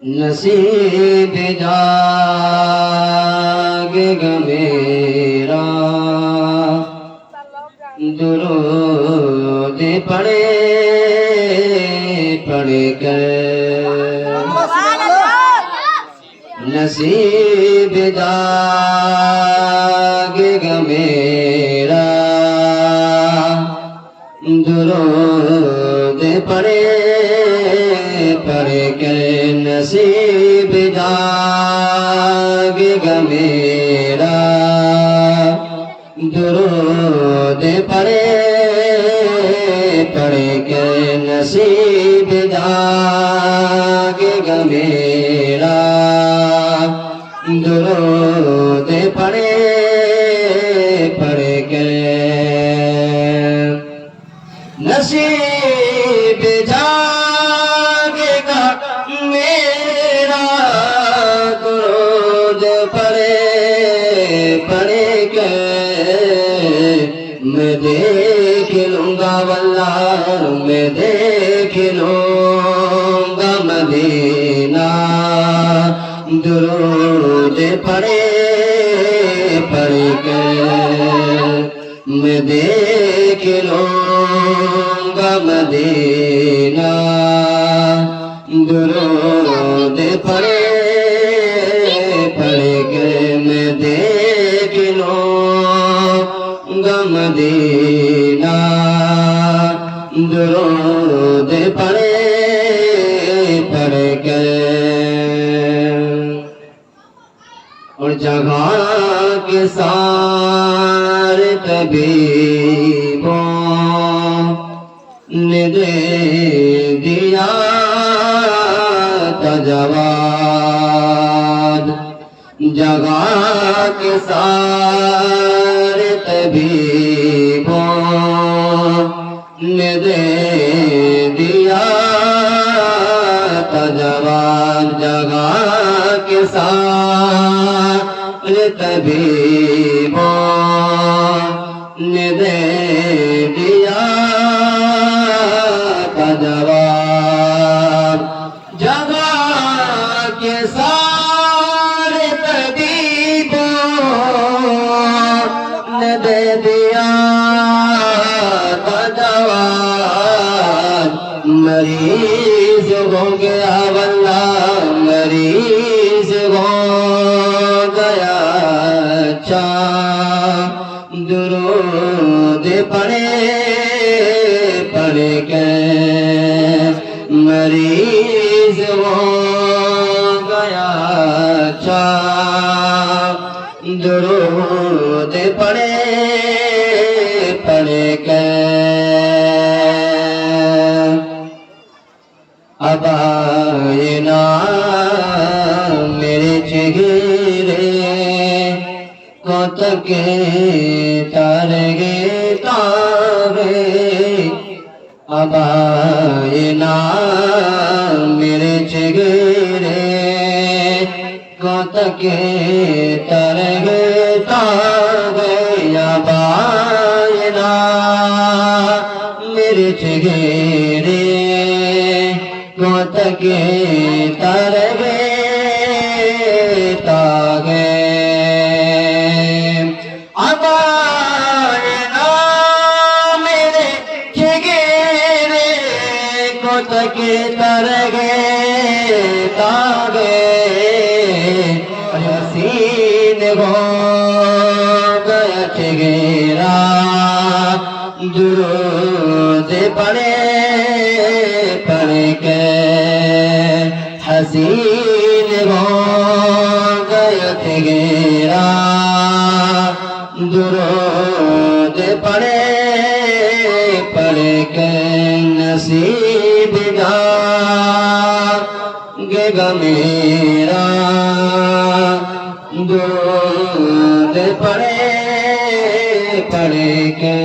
نصیب جاگے گا میرا درود پڑھے پڑھ کر نصیب جاگے گا میرا درود پڑھے پڑھ کر نصیب جاگے گا میرا درود پڑھے پڑھ کر نصیب جاگے گا میرا درود پڑھے پڑھ کر نصیب جاگے گا میرا درود پڑھے پڑھ کر میں دیکھ لوں گا واللہ میں دیکھ لوں گا مدینہ درود پڑھے پڑھ کر میں دیکھ لوں گا مدینہ درود پڑھے پڑھ کر میں دیکھ لوں گا مدینہ درود پڑھے پڑھ کر اور جگہ کے سارے طبیبوں نے دے دیا تھا جواب جگہ کے سارے طبیبوں نے دے دیا تھا جواب جگہ کے سارے طبیبوں نے دے دیا تھا جواب جگہ کے سارے طبیبوں نے دے دیا تھا جواب مریض ہو گیا واللہ مریض ہو گیا اچھا درود پڑھے پڑھ کر مریض ہو گیا اچھا درود پڑھے پڑھ کر اب آئے نا میرے چہرے کو تکے تارگے تارے اب آئے نا میرے چہرے کو تکے تارگے تارے اب آئے نا میرے چہرے کو تکے تارگے تاگے اب آئے نا میرے چہرے کو تکے تارگے تاگے حسین ہو گیا چہرہ درود پڑھے پڑھ کے حسین ہو گیا چہرہ درود پڑھے پڑھ کے نصیب جاگے گا میرا درود پڑھے پڑھ کے